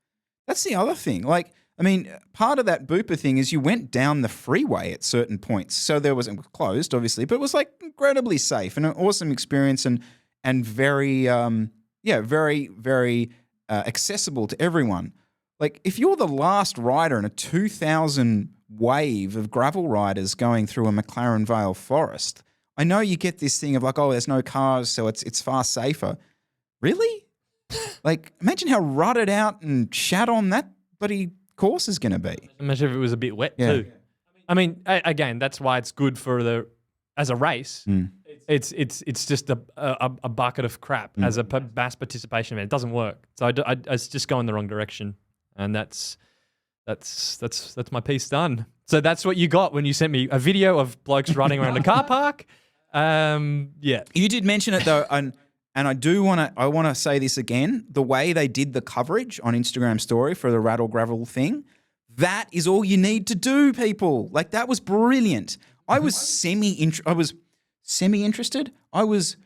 That's the other thing. Like, I mean, part of that Booper thing is you went down the freeway at certain points. So it was closed, obviously, but it was like incredibly safe and an awesome experience and very, very, very accessible to everyone. Like, if you're the last rider in a 2,000 wave of gravel riders going through a McLaren Vale forest, I know you get this thing of like, there's no cars, so it's far safer. Really? Like, imagine how rutted out and shat on that bloody course is going to be. Imagine if it was a bit wet too. I mean, again, that's why it's good as a race. It's just a bucket of crap as a mass participation event. It doesn't work. So it's just going the wrong direction, and that's my piece done. So that's what you got when you sent me a video of blokes running around the car park. You did mention it though, and I want to say this again. The way they did the coverage on Instagram story for the Rattle Gravel thing, that is all you need to do, people. Like, that was brilliant. I was semi-interested. I was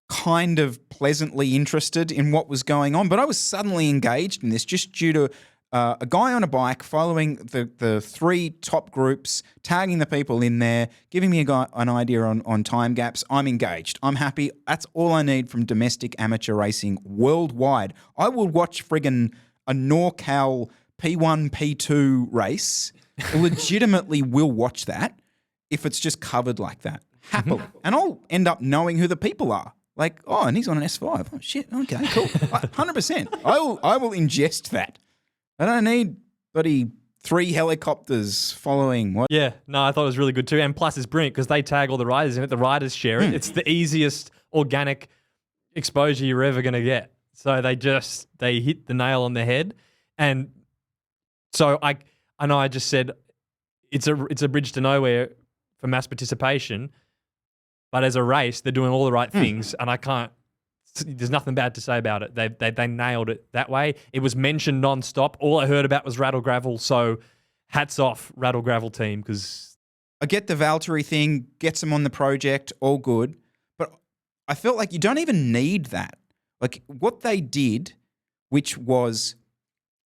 kind of pleasantly interested in what was going on, but I was suddenly engaged in this just due to a guy on a bike following the three top groups, tagging the people in there, giving me an idea on time gaps. I'm engaged. I'm happy. That's all I need from domestic amateur racing worldwide. I will watch friggin' a NorCal P1, P2 race. Legitimately will watch that if it's just covered like that. Happily. And I'll end up knowing who the people are. Like, and he's on an S5. Oh, shit. Okay, cool. 100%. I will ingest that. I don't need bloody 3 helicopters following. What? Yeah, no, I thought it was really good too. And plus, it's brilliant because they tag all the riders in it. The riders share it. It's the easiest organic exposure you're ever going to get. So they hit the nail on the head. And so I know I just said it's a bridge to nowhere for mass participation, but as a race, they're doing all the right things, and there's nothing bad to say about it. They nailed it that way. It was mentioned non-stop. All I heard about was Rattle Gravel, so hats off Rattle Gravel team, because I get the Valtteri thing, gets them on the project, all good, but I felt like you don't even need that. Like, what they did, which was,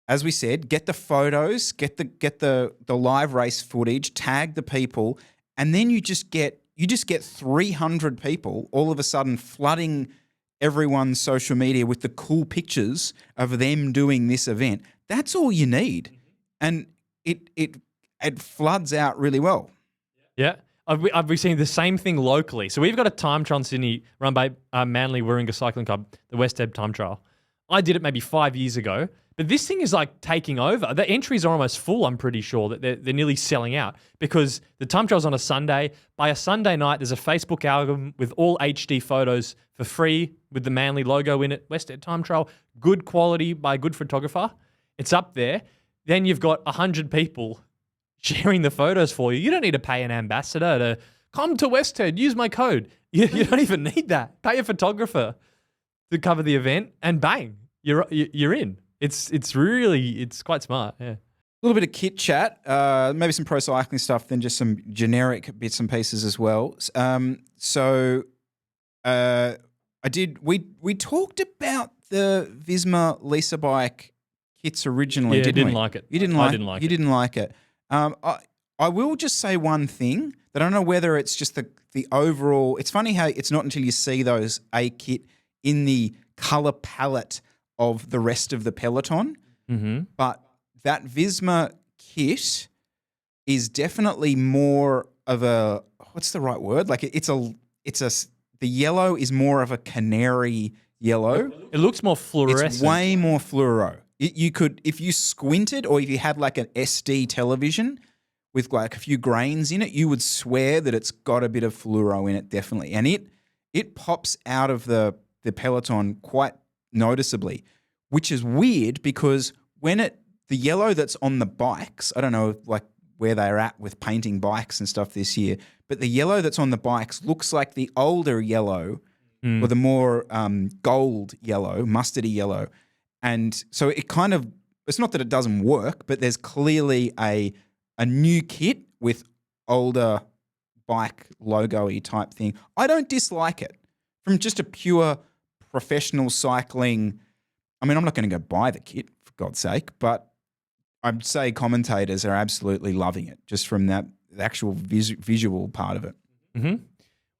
as we said, get the photos, get the live race footage, tag the people, and then you just get 300 people all of a sudden flooding everyone's social media with the cool pictures of them doing this event. That's all you need. And it floods out really well. Yeah. I've been seeing the same thing locally. So we've got a time trial in Sydney run by Manly Warringah Cycling Club, the West Ebb Time Trial. I did it maybe 5 years ago, but this thing is like taking over. The entries are almost full, I'm pretty sure, that they're nearly selling out because the time trial's on a Sunday. By a Sunday night, there's a Facebook album with all HD photos for free with the Manly logo in it. West Ebb Time Trial, good quality by a good photographer. It's up there. Then you've got 100 people sharing the photos for you. You don't need to pay an ambassador to come to Westhead, use my code. You don't even need that. Pay a photographer to cover the event, and bang, you're in. It's quite smart. Yeah. A little bit of kit chat, maybe some pro cycling stuff, then just some generic bits and pieces as well. We talked about the Visma Lisa bike kits originally, Yeah, didn't we? like it. You didn't I like. didn't like You it. didn't like it. I will just say one thing that I don't know whether it's just the overall. It's funny how it's not until you see those A kit in the color palette of the rest of the peloton, but that Visma kit is definitely more of a, what's the right word? Like the yellow is more of a canary yellow. It looks more fluorescent. It's way more fluoro. You could, if you squinted or if you had like an SD television with like a few grains in it, you would swear that it's got a bit of fluoro in it, definitely. And it pops out of the peloton quite noticeably, which is weird because the yellow that's on the bikes, I don't know like where they're at with painting bikes and stuff this year, but the yellow that's on the bikes looks like the older yellow or the more gold yellow, mustardy yellow. And so it's not that it doesn't work, but there's clearly a new kit with older bike logo-y type thing. I don't dislike it. From just a pure professional cycling, I mean, I'm not going to go buy the kit, for God's sake, but I'd say commentators are absolutely loving it just from the actual visual part of it. Mm-hmm.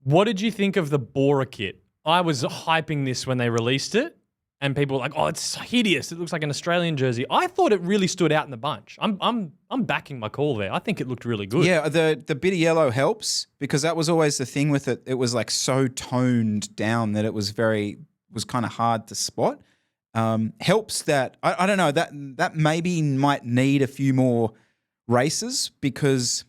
What did you think of the Bora kit? I was hyping this when they released it, and people were like, "Oh, it's hideous! It looks like an Australian jersey." I thought it really stood out in the bunch. I'm backing my call there. I think it looked really good. Yeah, the bit of yellow helps because that was always the thing with it. It was like so toned down that it was kind of hard to spot. Helps that I don't know that maybe might need a few more races because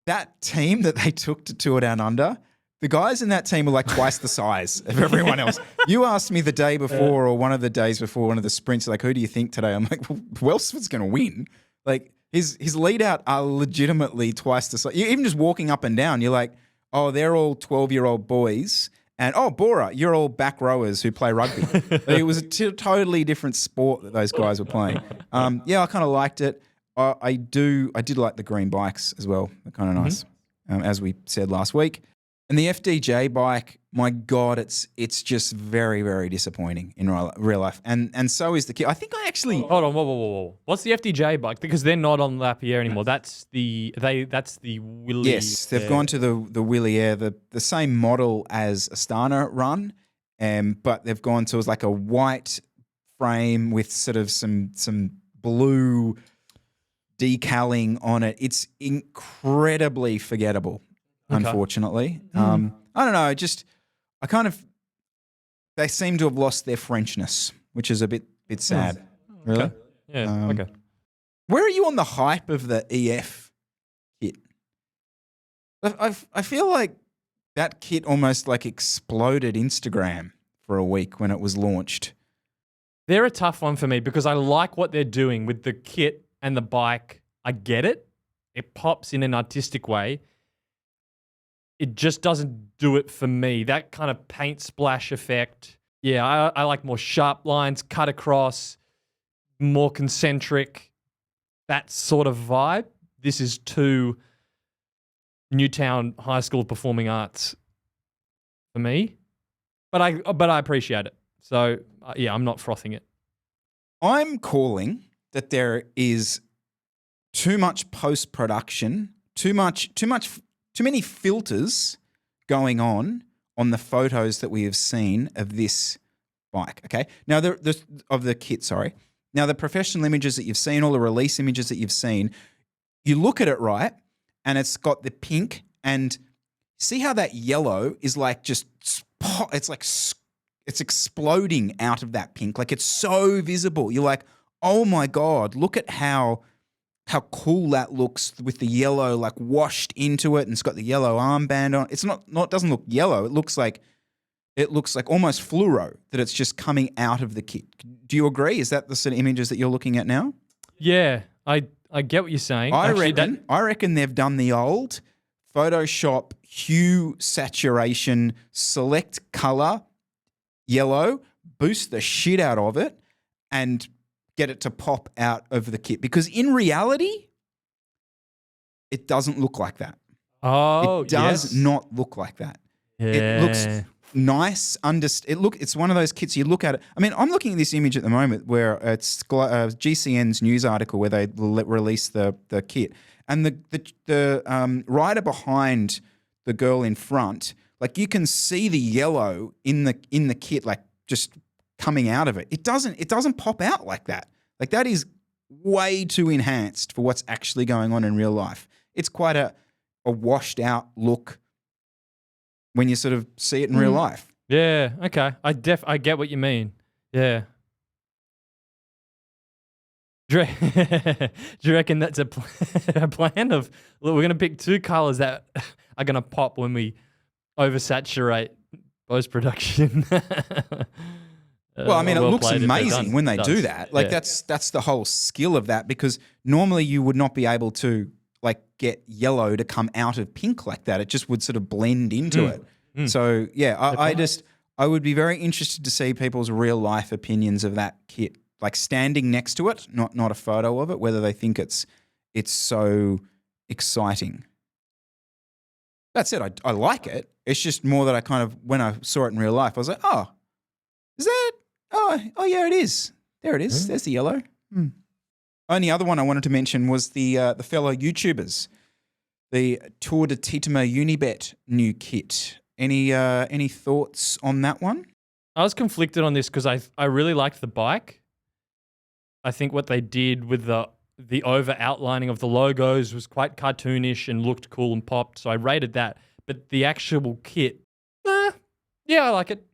that team that they took to Tour Down Under, the guys in that team were like twice the size of everyone else. You asked me the day before or one of the days before one of the sprints, like, who do you think today? I'm like, well, who else was going to win? Like his lead out are legitimately twice the size. Even just walking up and down, you're like, oh, they're all 12-year-old boys. And, oh, Bora, you're all back rowers who play rugby. It was a totally different sport that those guys were playing. Yeah, I kind of liked it. I did like the green bikes as well. They're kind of nice, as we said last week. And the FDJ bike, my God, it's just very, very disappointing in real life. And so is the kit. I think I actually... Hold on, whoa. What's the FDJ bike? Because they're not on Lapierre anymore. That's the Willy... Yes, they've gone to the Willy Air, the same model as Astana run, but they've gone to like a white frame with sort of some blue decaling on it. It's incredibly forgettable. Okay. Unfortunately. I don't know, they seem to have lost their Frenchness, which is a bit sad. Really? Okay. Yeah, okay. Where are you on the hype of the EF kit? I feel like that kit almost like exploded Instagram for a week when it was launched. They're a tough one for me because I like what they're doing with the kit and the bike. I get it. It pops in an artistic way. It just doesn't do it for me. That kind of paint splash effect. Yeah, I like more sharp lines, cut across, more concentric, that sort of vibe. This is too Newtown High School of Performing Arts for me. But I appreciate it. So, yeah, I'm not frothing it. I'm calling that there is too much post-production, too many filters going on the photos that we have seen of this bike. Okay, now of the kit. Sorry. Now the professional images that you've seen, all the release images that you've seen, you look at it right, and it's got the pink, and see how that yellow is like it's exploding out of that pink, like it's so visible. You're like, oh my God, look at how cool that looks with the yellow like washed into it, and it's got the yellow armband on. It's not it doesn't look yellow. It looks like almost fluoro, that it's just coming out of the kit. Do you agree? Is that the sort of images that you're looking at now? Yeah, I I get what you're saying. I Actually, reckon they've done the old Photoshop hue saturation, select color, yellow, boost the shit out of it, and get it to pop out of the kit. Because in reality, it doesn't look like that. Oh, it does not look like that. Yeah. It looks nice. It's one of those kits you look at it. I mean, I'm looking at this image at the moment where it's GCN's news article where they release the kit, and the rider behind the girl in front, like you can see the yellow in the kit, like just coming out of it. It doesn't pop out like that. Like that is way too enhanced for what's actually going on in real life. It's quite a washed out look when you sort of see it in real life. Yeah, okay. I get what you mean. Yeah. Do you reckon that's a plan of, look, we're going to pick two colors that are going to pop when we oversaturate post-production? Well, I mean, it looks amazing when they do that. Like that's the whole skill of that, because normally you would not be able to like get yellow to come out of pink like that. It just would sort of blend into it. So yeah, I would be very interested to see people's real life opinions of that kit, like standing next to it, not a photo of it, whether they think it's so exciting. That said, I like it. It's just more that I kind of, when I saw it in real life, I was like, oh, is that? Oh yeah, it is. There it is. There's the yellow. Only other one I wanted to mention was the fellow YouTubers, the Tour de Titema Unibet new kit. Any thoughts on that one? I was conflicted on this because I really liked the bike. I think what they did with the over outlining of the logos was quite cartoonish and looked cool and popped, so I rated that. But the actual kit, yeah, I like it.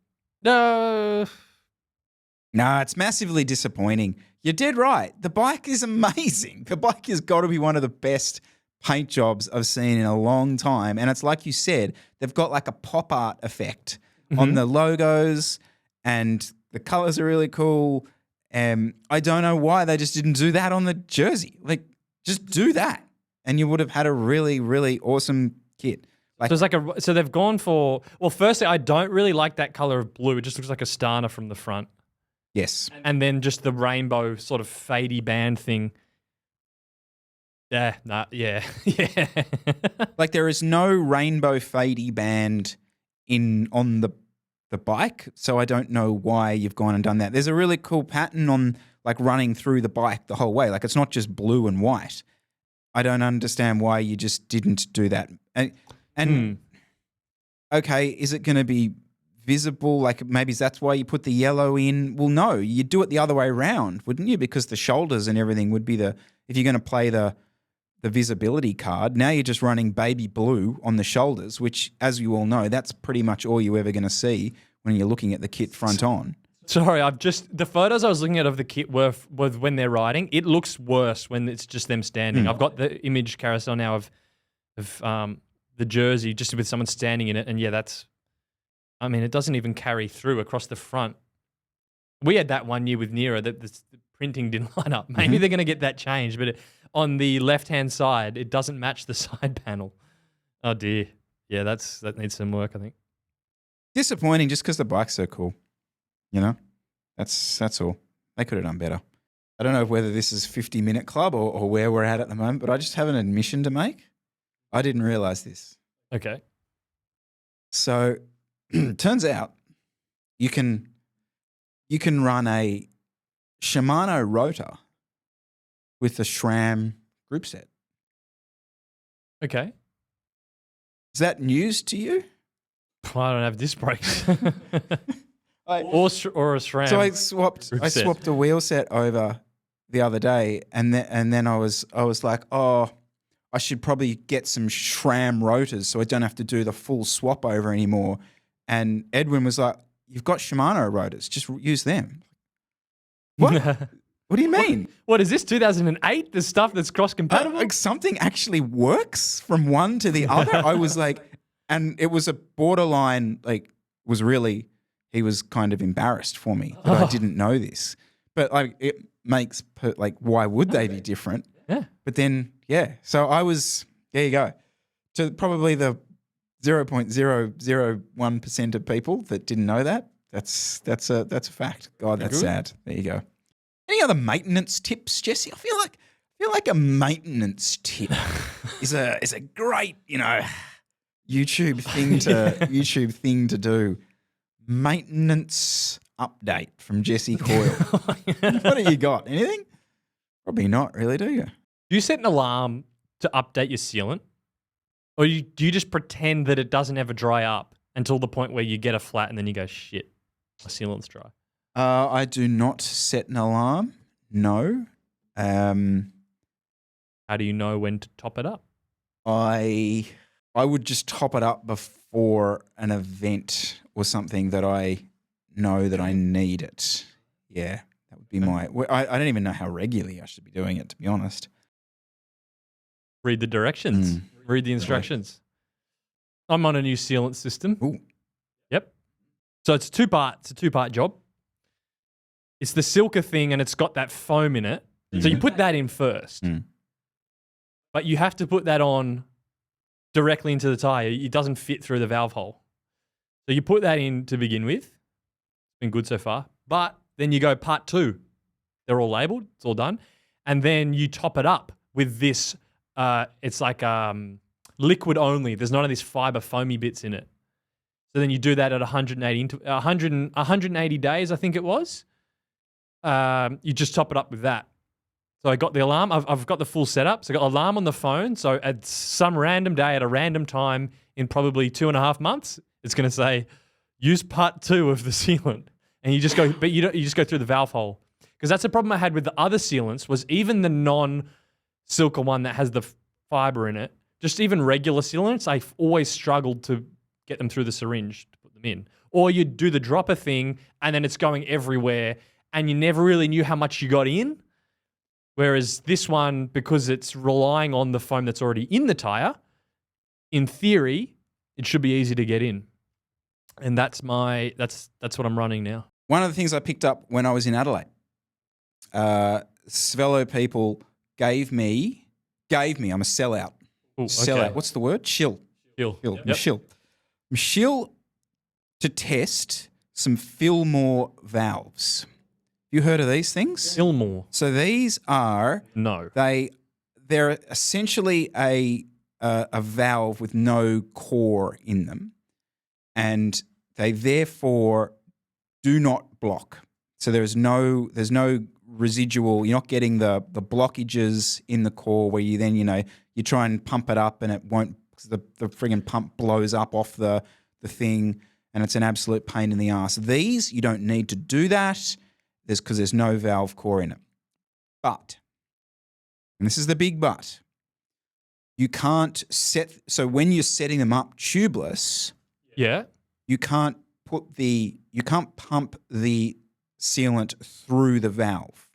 Nah, it's massively disappointing. You're dead right. The bike is amazing. The bike has got to be one of the best paint jobs I've seen in a long time. And it's like you said, they've got like a pop art effect on the logos, and the colors are really cool. I don't know why they just didn't do that on the jersey. Like, just do that, and you would have had a really, really awesome kit. Like, so they've gone for, well, firstly, I don't really like that color of blue. It just looks like a Stana from the front. yes. And then just the rainbow sort of fadey band thing. Yeah. Like there is no rainbow fadey band on the bike, so I don't know why you've gone and done that. There's a really cool pattern on like running through the bike the whole way. Like it's not just blue and white. I don't understand why you just didn't do that. And okay, is it going to be visible? Like maybe that's why you put the yellow in. Well, no, you'd do it the other way around, wouldn't you? Because the shoulders and everything would be if you're going to play the visibility card, now you're just running baby blue on the shoulders, which, as you all know, that's pretty much all you're ever going to see when you're looking at the kit front on. Sorry, the photos I was looking at of the kit were when they're riding. It looks worse when it's just them standing. I've got the image carousel now of the jersey just with someone standing in it, and yeah, it doesn't even carry through across the front. We had that one year with Nero that the printing didn't line up. Maybe they're going to get that changed, but on the left-hand side, it doesn't match the side panel. Oh dear. Yeah, that needs some work, I think. Disappointing just because the bike's so cool. You know? That's all. They could have done better. I don't know whether this is 50-minute club or where we're at the moment, but I just have an admission to make. I didn't realize this. Okay. So, turns out you can run a Shimano rotor with the SRAM group set. Okay. Is that news to you? I don't have disc brakes. or a SRAM. So I swapped a wheel set over the other day, and then I was like, oh, I should probably get some SRAM rotors so I don't have to do the full swap over anymore. And Edwin was like, you've got Shimano rotors, just use them. What? What do you mean? What is this, 2008? The stuff that's cross-compatible? Like something actually works from one to the other? I was like, and it was a borderline, like, he was kind of embarrassed for me that I didn't know this. But like, it makes, why would they be different? Yeah. But then, so there you go. To probably the 0.001% of people that didn't know that, that's a fact. God, that's sad. There you go. Any other maintenance tips, Jesse? I feel like a maintenance tip is a great, YouTube thing to do. Maintenance update from Jesse Coyle. What do you got? Anything? Probably not really, do you? Do you set an alarm to update your sealant? Or do you just pretend that it doesn't ever dry up until the point where you get a flat and then you go, shit, my sealant's dry? I do not set an alarm. No. How do you know when to top it up? I would just top it up before an event or something that I know that I need it. Yeah, that would be my... I don't even know how regularly I should be doing it, to be honest. Read the directions. Read the instructions. I'm on a new sealant system. Ooh. Yep. So it's a two-part job. It's the Silka thing and it's got that foam in it. Mm-hmm. So you put that in first. Mm. But you have to put that on directly into the tyre. It doesn't fit through the valve hole. So you put that in to begin with. It's been good so far. But then you go part 2. They're all labelled. It's all done. And then you top it up with this... it's like liquid only. There's none of these fiber foamy bits in it. So then you do that at 180 days, I think it was. You just top it up with that. So I got the alarm. I've got the full setup. So I got an alarm on the phone. So at some random day at a random time in probably 2.5 months, it's going to say, use part 2 of the sealant. And you just go, but you just go through the valve hole. Because that's the problem I had with the other sealants was even the non-Silka one that has the fiber in it, just even regular sealants, I've always struggled to get them through the syringe to put them in. Or you do the dropper thing and then it's going everywhere and you never really knew how much you got in. Whereas this one, because it's relying on the foam that's already in the tyre, in theory, it should be easy to get in. And that's what I'm running now. One of the things I picked up when I was in Adelaide, Svelo people gave me, I'm a sellout. Ooh, sellout. Okay. What's the word? Shill. Yep. Shill to test some Fillmore valves. You heard of these things? Fillmore. So these are they're essentially a valve with no core in them, and they therefore do not block. So there's no residual. You're not getting the blockages in the core where you then you try and pump it up and it won't. The friggin' pump blows up off the thing, and it's an absolute pain in the ass. These you don't need to do that. Because there's no valve core in it. But, and this is the big but, you can't so when you're setting them up tubeless, you can't pump the sealant through the valve.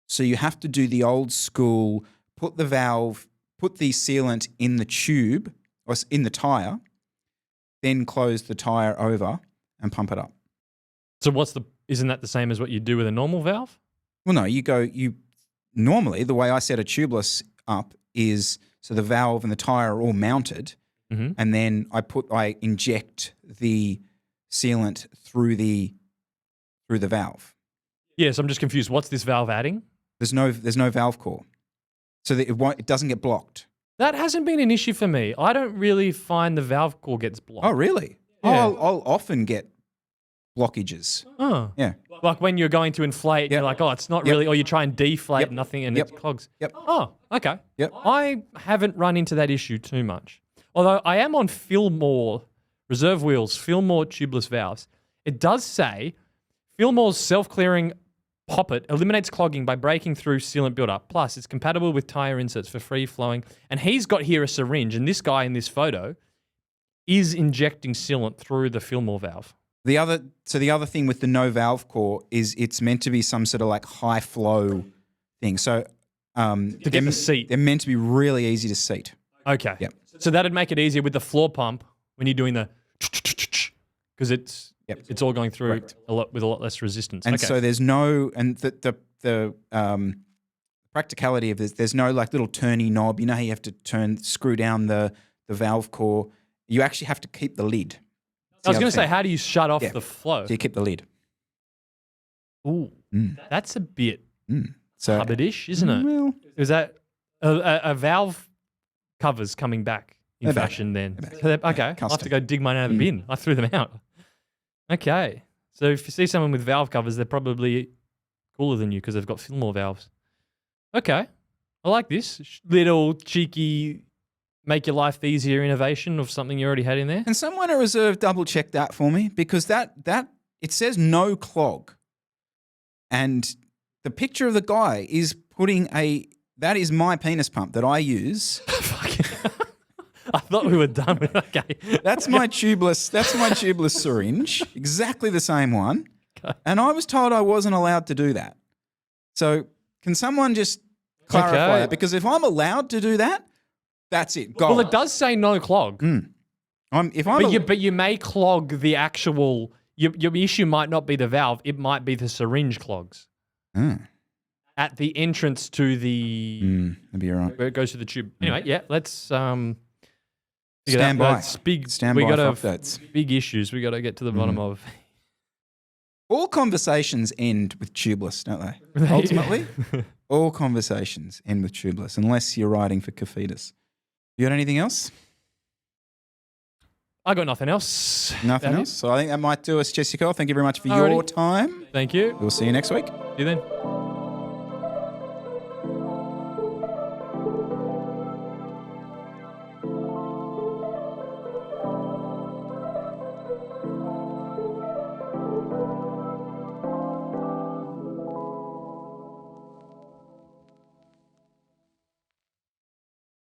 So you have to do the old school, put the sealant in the tube, or in the tyre, then close the tyre over and pump it up. So isn't that the same as what you do with a normal valve? Well, no, normally the way I set a tubeless up is so the valve and the tyre are all mounted, and then I inject the sealant through the valve. Yeah, so I'm just confused. What's this valve adding? There's no valve core, so that it doesn't get blocked. That hasn't been an issue for me. I don't really find the valve core gets blocked. Oh, really? Yeah. I'll often get blockages. Oh. Yeah. Like when you're going to inflate, you're like, oh, it's not really, or you try and deflate nothing and it clogs. Yep. Oh, okay. Yep. I haven't run into that issue too much. Although I am on Fillmore reserve wheels, Fillmore tubeless valves. It does say Fillmore's self-clearing poppet eliminates clogging by breaking through sealant buildup. Plus, it's compatible with tyre inserts for free flowing. And he's got here a syringe, and this guy in this photo is injecting sealant through the Fillmore valve. The other thing with the no valve core is it's meant to be some sort of like high flow thing. So to get the seat. They're meant to be really easy to seat. Okay. Yep. So that'd make it easier with the floor pump when you're doing the because it's all going through with a lot less resistance. And so there's no, and the practicality of this. There's no like little turny knob. You know how you have to screw down the valve core. You actually have to keep the lid. I was going to say, how do you shut off the flow? So you keep the lid. Ooh, that's a bit So cupboardish, isn't it? Well, Is that a valve covers coming back in fashion then? Okay, I'll have to go dig mine out of the bin. I threw them out. Okay. So if you see someone with valve covers, they're probably cooler than you because they've got Fillmore valves. Okay. I like this. Little cheeky, make your life easier innovation of something you already had in there. Can someone at Reserve double check that for me? Because that it says no clog. And the picture of the guy is putting that is my penis pump that I use. I thought we were done with okay. That's my tubeless syringe, exactly the same one. Okay. And I was told I wasn't allowed to do that. So can someone just clarify that? Because if I'm allowed to do that, that's it. Go. Well, it does say no clog. But you may clog the actual. Your issue might not be the valve; it might be the syringe clogs at the entrance to the. Maybe you're right. Where it goes to the tube. Anyway, let's stand by. We got big issues. We got to get to the bottom of. All conversations end with tubeless, don't they? Ultimately, all conversations end with tubeless, unless you're riding for Cafetus. You got anything else? I got nothing else. Nothing else? So I think that might do us, Jessica. Thank you very much for your time. Thank you. We'll see you next week. See you then.